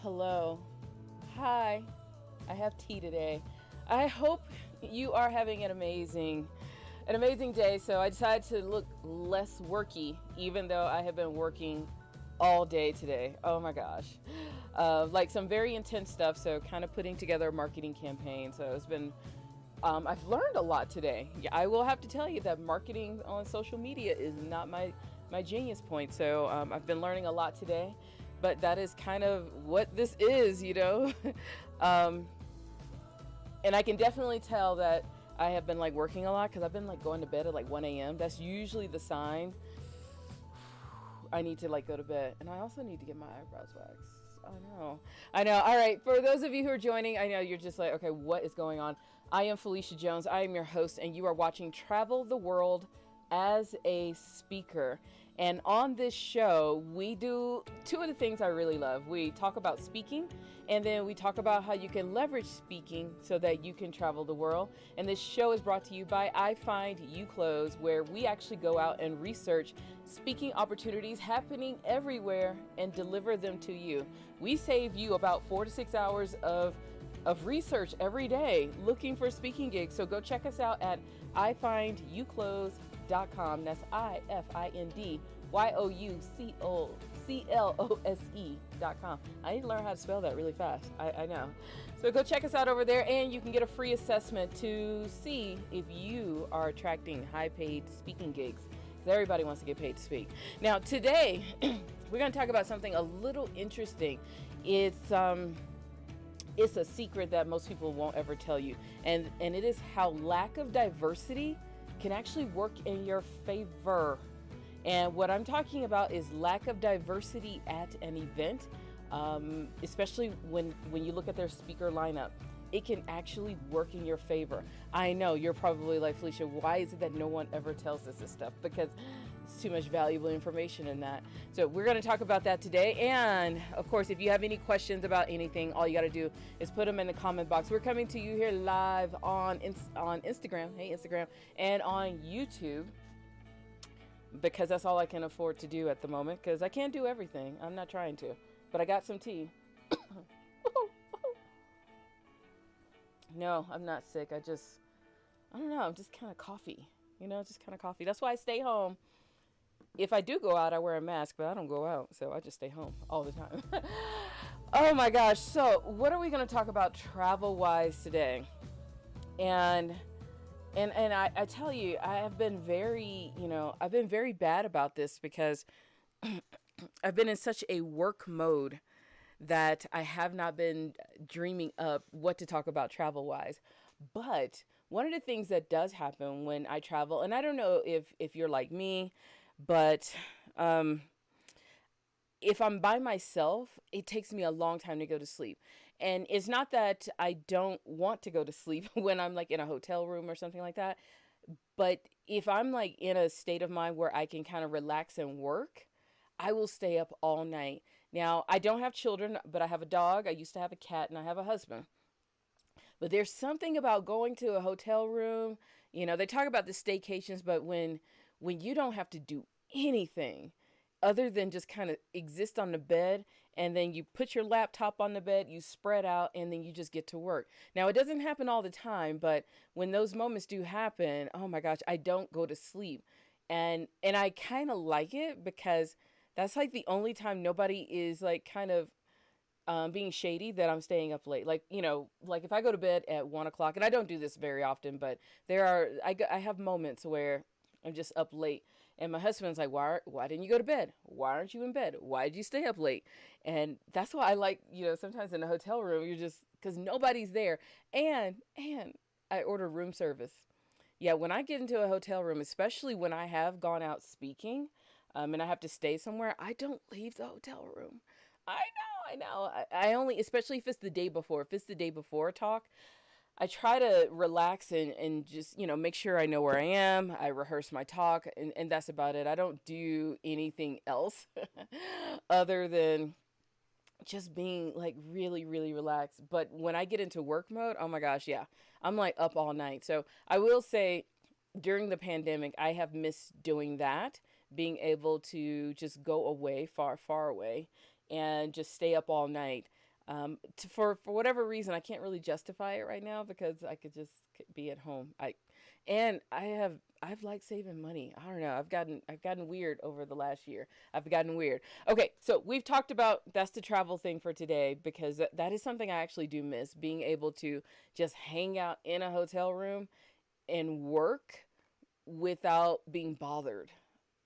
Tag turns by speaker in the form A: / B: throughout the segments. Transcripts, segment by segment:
A: Hello. Hi. I have tea today. I hope you are having an amazing day. So I decided to look less worky, even though I have been working all day today. Oh my gosh. Like some very intense stuff. So kind of putting together a marketing campaign. So it's been, I've learned a lot today. Yeah, I will have to tell you that marketing on social media is not my genius point. So I've been learning a lot today, but that is kind of what this is. um, and I can definitely tell that I have been like working a lot because I've been like going to bed at like 1 a.m. That's usually the sign I need to like go to bed. And I also need to get my eyebrows waxed. I know. All right. For those of you who are joining, I know you're just like, okay, what is going on? I am Phylecia Jones. I am your host, and you are watching Travel the World as a Speaker. And on this show, we do two of the things I really love. We talk about speaking, and then we talk about how you can leverage speaking so that you can travel the world. And this show is brought to you by iFind, where we actually go out and research speaking opportunities happening everywhere and deliver them to you. We save you about 4 to 6 hours of research every day looking for speaking gigs. So go check us out at ifindyouclose.com. That's ifindyouclose.com. I need to learn how to spell that really fast. I know. So go check us out over there, and you can get a free assessment to see if you are attracting high paid speaking gigs. Because everybody wants to get paid to speak. Now today we're going to talk about something a little interesting. It's a secret that most people won't ever tell you, and it is how lack of diversity can actually work in your favor. And what I'm talking about is lack of diversity at an event, especially when you look at their speaker lineup. It can actually work in your favor. I know you're probably like, Phylecia, why is it that no one ever tells us this stuff? Because it's too much valuable information in that. So we're going to talk about that today. And of course, if you have any questions about anything, all you got to do is put them in the comment box. We're coming to you here live on Instagram. Hey, Instagram. And on YouTube. Because that's all I can afford to do at the moment. Because I can't do everything. I'm not trying to. But I got some tea. No, I'm not sick. I don't know. I'm just kind of coffee. Just kind of coffee. That's why I stay home. If I do go out, I wear a mask, but I don't go out. So I just stay home all the time. Oh my gosh. So what are we going to talk about travel-wise today? And I tell you, I have been I've been very bad about this because I've been in such a work mode that I have not been dreaming up what to talk about travel-wise. But one of the things that does happen when I travel, and I don't know if you're like me, but if I'm by myself, it takes me a long time to go to sleep. And it's not that I don't want to go to sleep when I'm like in a hotel room or something like that. But if I'm like in a state of mind where I can kind of relax and work, I will stay up all night. Now, I don't have children, but I have a dog. I used to have a cat, and I have a husband. But there's something about going to a hotel room. They talk about the staycations, but when you don't have to do anything other than just kind of exist on the bed, and then you put your laptop on the bed, you spread out, and then you just get to work. Now, it doesn't happen all the time, but when those moments do happen, oh my gosh, I don't go to sleep. And I kind of like it because that's like the only time nobody is like kind of being shady that I'm staying up late. Like, like if I go to bed at 1 o'clock, and I don't do this very often, but I have moments where I'm just up late, and my husband's like, why didn't you go to bed? Why aren't you in bed? Why did you stay up late? And that's why I like, sometimes in a hotel room, you're just, because nobody's there. And I order room service. Yeah, when I get into a hotel room, especially when I have gone out speaking, and I have to stay somewhere, I don't leave the hotel room. I know. I only, especially if it's the day before. If it's the day before a talk, I try to relax and just, make sure I know where I am. I rehearse my talk, and that's about it. I don't do anything else other than just being like really, really relaxed. But when I get into work mode, oh my gosh, yeah, I'm like up all night. So I will say during the pandemic, I have missed doing that, being able to just go away, far, far away, and just stay up all night. For whatever reason, I can't really justify it right now because I could just be at home. I've liked saving money. I don't know. I've gotten weird over the last year. I've gotten weird. Okay, so we've talked about that's the travel thing for today because that is something I actually do miss, being able to just hang out in a hotel room and work without being bothered.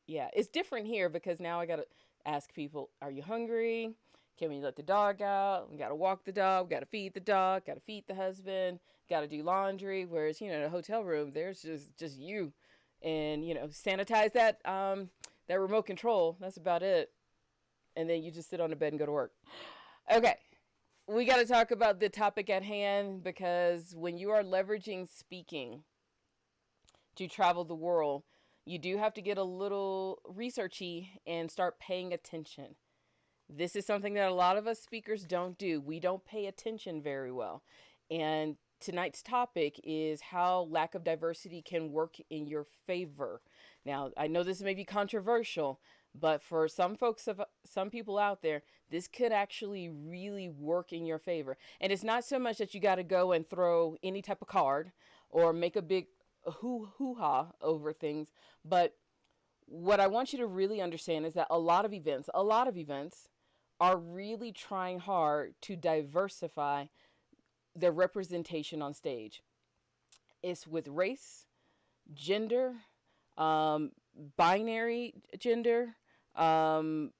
A: Yeah, it's different here because now I got to ask people, are you hungry? Can we let the dog out? We got to walk the dog, got to feed the dog, got to feed the husband, got to do laundry. Whereas, in a hotel room, there's just you and, sanitize that remote control. That's about it. And then you just sit on the bed and go to work. Okay. We got to talk about the topic at hand because when you are leveraging speaking to travel the world, you do have to get a little researchy and start paying attention. This is something that a lot of us speakers don't do. We don't pay attention very well. And tonight's topic is how lack of diversity can work in your favor. Now, I know this may be controversial, but for some people out there, this could actually really work in your favor. And it's not so much that you got to go and throw any type of card or make a big hoo-ha over things, but what I want you to really understand is that a lot of events are really trying hard to diversify their representation on stage. It's with race, gender, binary gender. It's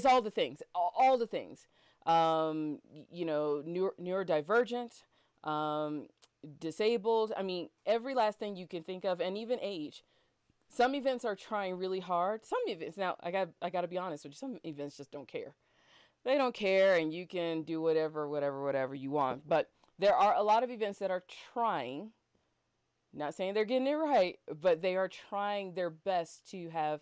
A: all the things, all the things. Neurodivergent, disabled. Every last thing you can think of, and even age. Some events are trying really hard. Some events, now I got to be honest with you, some events just don't care. They don't care, and you can do whatever you want. But there are a lot of events that are trying, not saying they're getting it right, but they are trying their best to have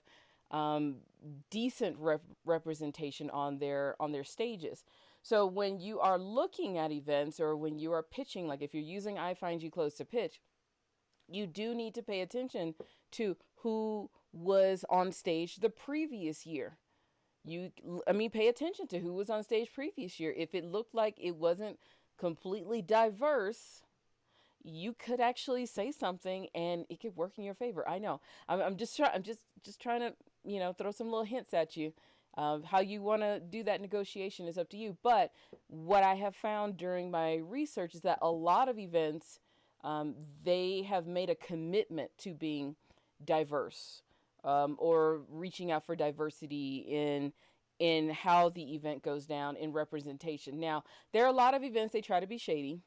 A: decent representation on their stages. So when you are looking at events or when you are pitching, like if you're using iFind You Close to pitch, you do need to pay attention to who was on stage the previous year. Pay attention to who was on stage previous year. If it looked like it wasn't completely diverse, you could actually say something and it could work in your favor. I know. I'm just trying to, throw some little hints at you. How you want to do that negotiation is up to you. But what I have found during my research is that a lot of events, they have made a commitment to being diverse, or reaching out for diversity in how the event goes down in representation. Now, there are a lot of events they try to be shady,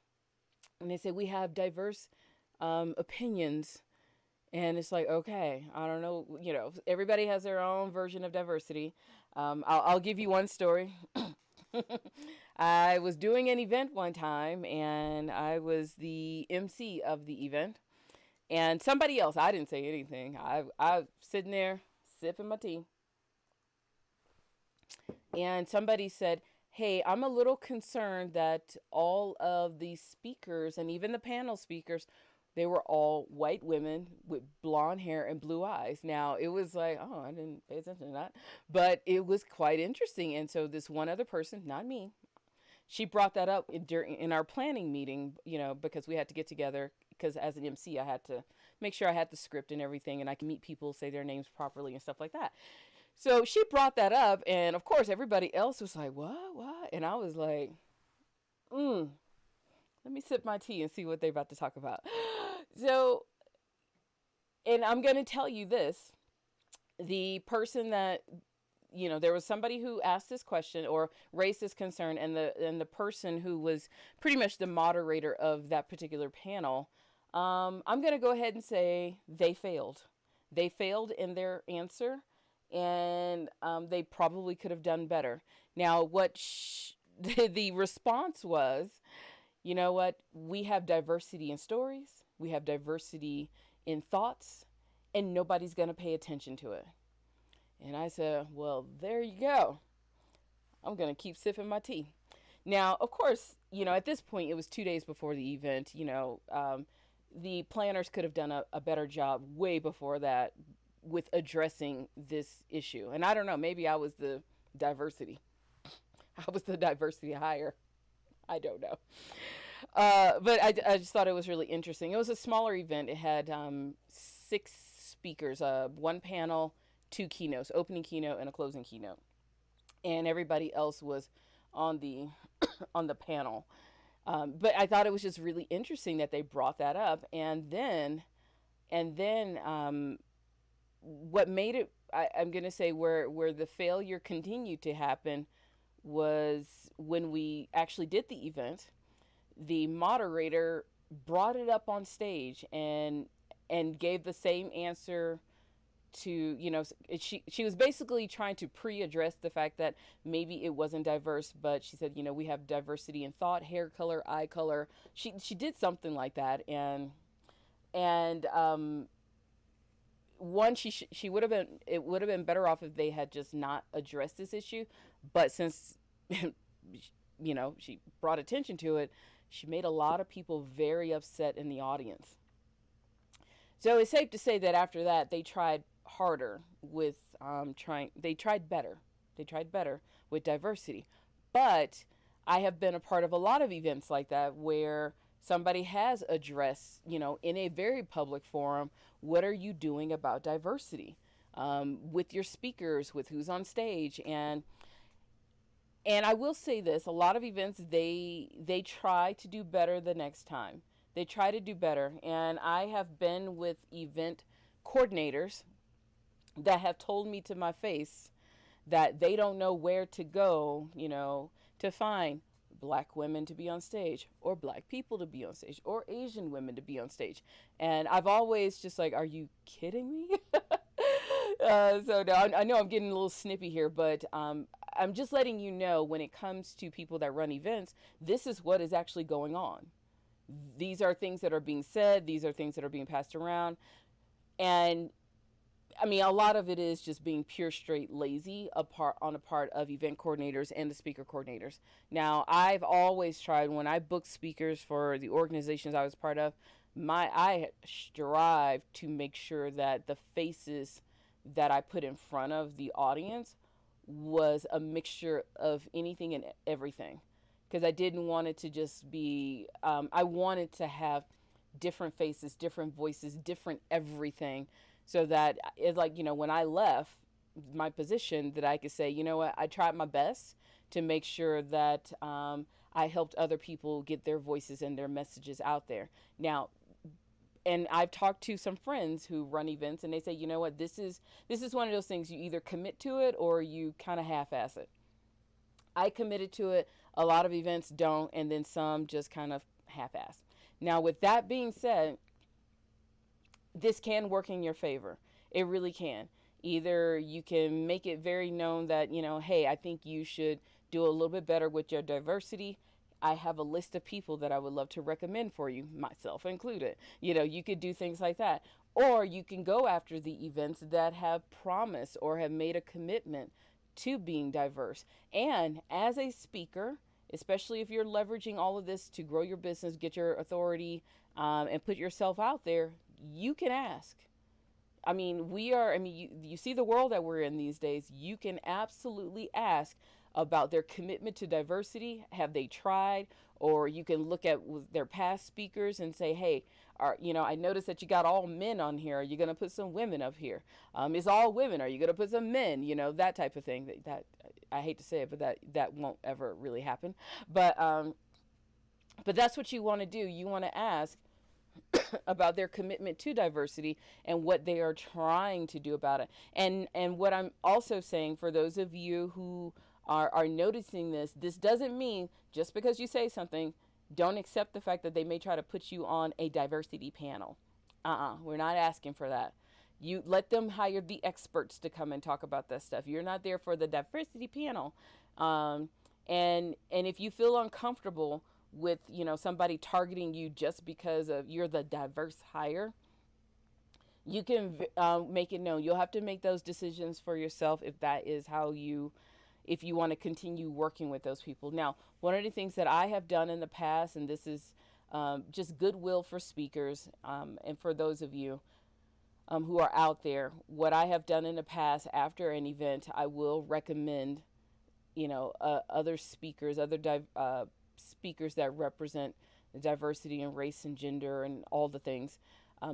A: and they say we have diverse opinions, and it's like, okay, I don't know, everybody has their own version of diversity. I'll give you one story. I was doing an event one time, and I was the MC of the event. And somebody else, I didn't say anything. I sitting there sipping my tea. And somebody said, hey, I'm a little concerned that all of the speakers and even the panel speakers, they were all white women with blonde hair and blue eyes. Now, it was like, oh, I didn't pay attention to that. But it was quite interesting. And so this one other person, not me, she brought that up in our planning meeting, because we had to get together, because as an MC, I had to make sure I had the script and everything, and I can meet people, say their names properly and stuff like that. So she brought that up, and of course, everybody else was like, what? And I was like, let me sip my tea and see what they're about to talk about. So, and I'm going to tell you this, the person that, there was somebody who asked this question or raised this concern, and the person who was pretty much the moderator of that particular panel, I'm going to go ahead and say they failed. They failed in their answer, and they probably could have done better. Now, what the response was, you know what? We have diversity in stories. We have diversity in thoughts, and nobody's going to pay attention to it. And I said, well, there you go. I'm going to keep sipping my tea. Now, of course, at this point, it was 2 days before the event. The planners could have done a better job way before that with addressing this issue. And I don't know, maybe I was the diversity. I was the diversity hire. I don't know. But I just thought it was really interesting. It was a smaller event. It had 6 speakers, one panel, 2 keynotes, opening keynote and a closing keynote, and everybody else was on the on the panel. But I thought it was just really interesting that they brought that up, and then what made it, I'm gonna say, where the failure continued to happen was when we actually did the event. The moderator brought it up on stage and gave the same answer to, she was basically trying to pre-address the fact that maybe it wasn't diverse, but she said, we have diversity in thought, hair color, eye color. She did something like that, and one, she would have been, it would have been better off if they had just not addressed this issue, but since she brought attention to it, she made a lot of people very upset in the audience. So it's safe to say that after that, they tried harder with they tried better. They tried better with diversity. But I have been a part of a lot of events like that where somebody has addressed, in a very public forum, what are you doing about diversity with your speakers, with who's on stage, and I will say this: a lot of events, they try to do better the next time. They try to do better, and I have been with event coordinators that have told me to my face that they don't know where to go, to find black women to be on stage, or black people to be on stage, or Asian women to be on stage. And I've always just like, are you kidding me? So now I know I'm getting a little snippy here, but I'm just letting you know, when it comes to people that run events, this is what is actually going on. These are things that are being said. These are things that are being passed around. And I mean, a lot of it is just being pure straight lazy on a part of event coordinators and the speaker coordinators. Now, I've always tried, when I booked speakers for the organizations I was part of, I strive to make sure that the faces that I put in front of the audience was a mixture of anything and everything, because I didn't want it to just be, I wanted to have different faces, different voices, different everything, so that it's like, when I left my position, that I could say, you know what, I tried my best to make sure that I helped other people get their voices and their messages out there. Now, and I've talked to some friends who run events, and they say, you know what, this is one of those things, you either commit to it or you kind of half-ass it. I committed to it. A lot of events don't, and then some just kind of half-ass. Now, with that being said, this can work in your favor. It really can. Either you can make it very known that, hey, I think you should do a little bit better with your diversity. I have a list of people that I would love to recommend for you, myself included. You could do things like that. Or you can go after the events that have promised or have made a commitment to being diverse. And as a speaker, especially if you're leveraging all of this to grow your business, get your authority, and put yourself out there, you can ask. I mean, you see the world that we're in these days. You can absolutely ask about their commitment to diversity. Have they tried? Or you can look at their past speakers and say, hey, I noticed that you got all men on here. Are you going to put some women up here? It's all women. Are you going to put some men? That type of thing. That I hate to say it, but that won't ever really happen. But that's what you want to do. You want to ask about their commitment to diversity and what they are trying to do about it. And what I'm also saying, for those of you who are noticing this doesn't mean just because you say something, don't accept the fact that they may try to put you on a diversity panel. We're not asking for that. You let them hire the experts to come and talk about that stuff. You're not there for the diversity panel. And if you feel uncomfortable with, somebody targeting you just because of you're the diverse hire, you can make it known. You'll have to make those decisions for yourself if that is how if you want to continue working with those people. Now, one of the things that I have done in the past, and this is just goodwill for speakers, and for those of you who are out there, what I have done in the past, after an event, I will recommend, other speakers, speakers that represent diversity and race and gender and all the things,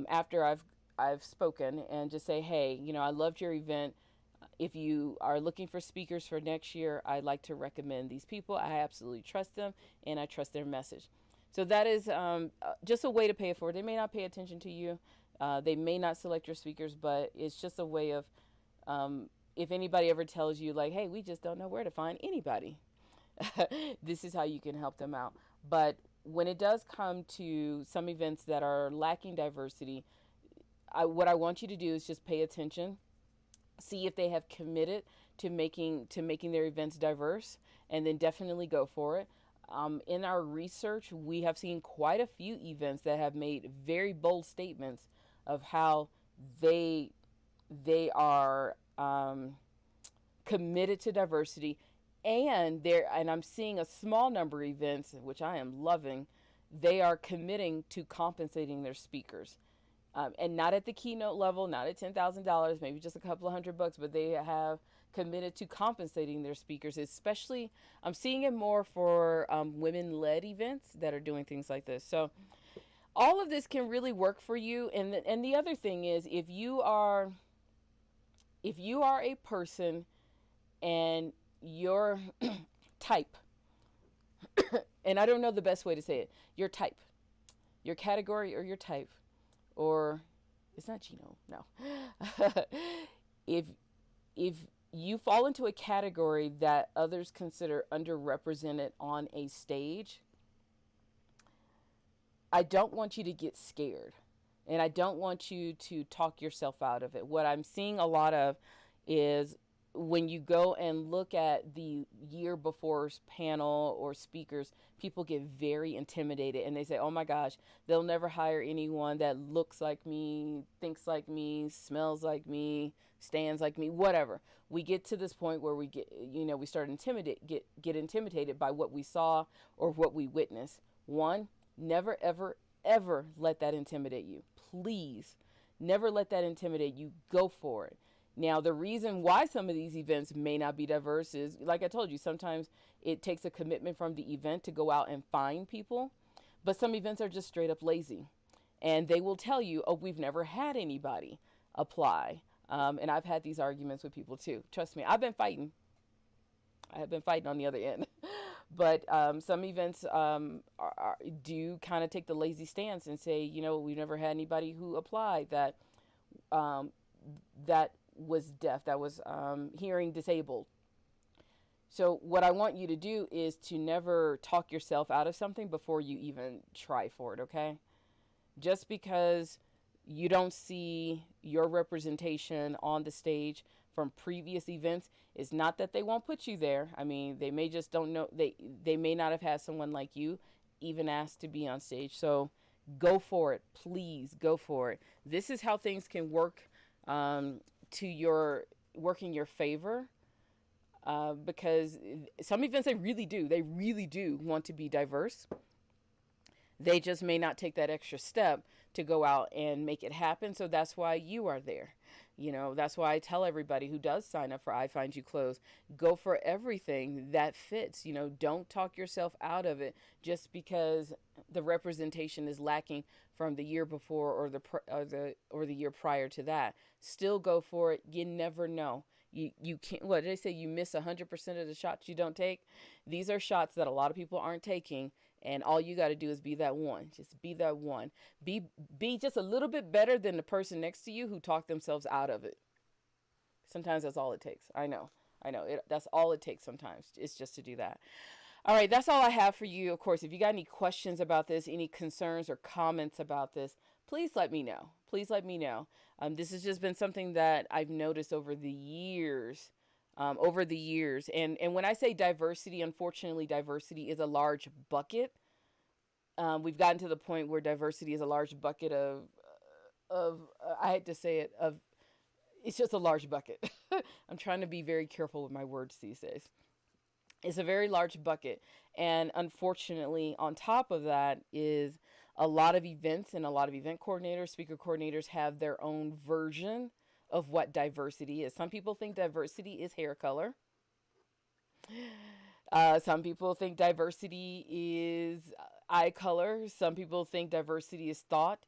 A: after I've spoken, and just say, hey, I loved your event. If you are looking for speakers for next year, I'd like to recommend these people. I absolutely trust them, and I trust their message. So that is just a way to pay it forward. They may not pay attention to you. They may not select your speakers, but it's just a way of, if anybody ever tells you, like, hey, we just don't know where to find anybody, this is how you can help them out. But when it does come to some events that are lacking diversity, what I want you to do is just pay attention, see if they have committed to making their events diverse, and then definitely go for it. In our research, we have seen quite a few events that have made very bold statements of how they are committed to diversity, and I'm seeing a small number of events, which I am loving. They are committing to compensating their speakers. And not at the keynote level, not at $10,000, maybe just a couple of $100, but they have committed to compensating their speakers. Especially, I'm seeing it more for women-led events that are doing things like this. So all of this can really work for you. And the other thing is, if you are a person and your type, and I don't know the best way to say it, your type, your category or your type, or it's not genome, no. if you fall into a category that others consider underrepresented on a stage, I don't want you to get scared, and I don't want you to talk yourself out of it. What I'm seeing a lot of is, when you go and look at the year before's panel or speakers, people get very intimidated, and they say, oh my gosh, they'll never hire anyone that looks like me, thinks like me, smells like me, stands like me, whatever. We get to this point where we start get intimidated by what we saw or what we witnessed. One, never, ever, ever let that intimidate you. Please, never let that intimidate you. Go for it. Now, the reason why some of these events may not be diverse is, like I told you, sometimes it takes a commitment from the event to go out and find people. But some events are just straight up lazy. And they will tell you, oh, we've never had anybody apply. And I've had these arguments with people too. Trust me, I have been fighting on the other end. But some events do kind of take the lazy stance and say, we've never had anybody who applied that was deaf, that was hearing disabled. So what I want you to do is to never talk yourself out of something before you even try for it, okay? Just because you don't see your representation on the stage from previous events is not that they won't put you there. I mean, they may just don't know, they may not have had someone like you even asked to be on stage. So go for it. Please go for it. This is how things can work work in your favor, because some events, they really do want to be diverse. They just may not take that extra step to go out and make it happen. So that's why you are there. That's why I tell everybody who does sign up for iFind You Close, go for everything that fits. Don't talk yourself out of it just because the representation is lacking from the year before or the year prior to that. Still go for it. You never know. You can't, what did they say? You miss 100% of the shots you don't take. These are shots that a lot of people aren't taking. And all you got to do is be that one. Just be that one. Be just a little bit better than the person next to you who talked themselves out of it. Sometimes that's all it takes. I know. That's all it takes sometimes. It's just to do that. All right, that's all I have for you. Of course, if you got any questions about this, any concerns or comments about this, please let me know. This has just been something that I've noticed over the years. And when I say diversity, unfortunately, diversity is a large bucket. We've gotten to the point where diversity is a large bucket of I hate to say it, it's just a large bucket. I'm trying to be very careful with my words these days. It's a very large bucket. And unfortunately, on top of that is a lot of events, and a lot of event coordinators, speaker coordinators have their own version of what diversity is. Some people think diversity is hair color. Some people think diversity is eye color. Some people think diversity is thought.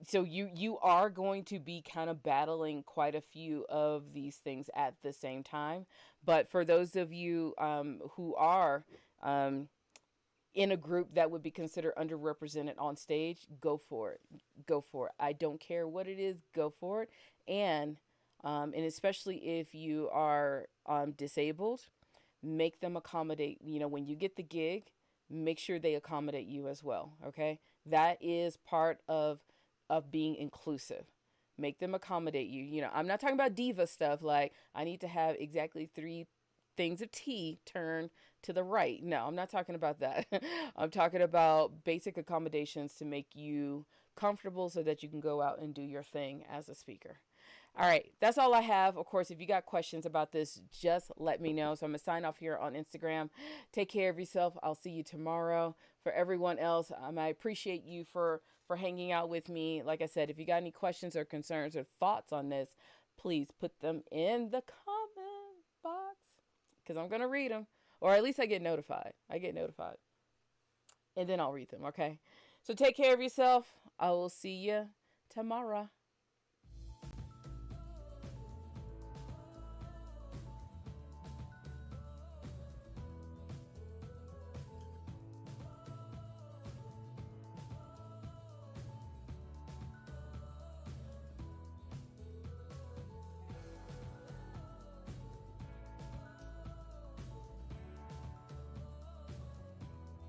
A: So you are going to be kind of battling quite a few of these things at the same time. But for those of you who are um, in a group that would be considered underrepresented on stage, go for it. Go for it. I don't care what it is. Go for it. And especially if you are disabled, make them accommodate. When you get the gig, make sure they accommodate you as well. Okay, that is part of being inclusive. Make them accommodate you. I'm not talking about diva stuff like I need to have exactly 3 things of tea turned to the right. No, I'm not talking about that. I'm talking about basic accommodations to make you comfortable so that you can go out and do your thing as a speaker. All right, that's all I have. Of course, if you got questions about this, just let me know. So I'm going to sign off here on Instagram. Take care of yourself. I'll see you tomorrow. For everyone else, I appreciate you for hanging out with me. Like I said, if you got any questions or concerns or thoughts on this, please put them in the comment box because I'm going to read them. Or at least I get notified. And then I'll read them, okay? So take care of yourself. I will see you tomorrow.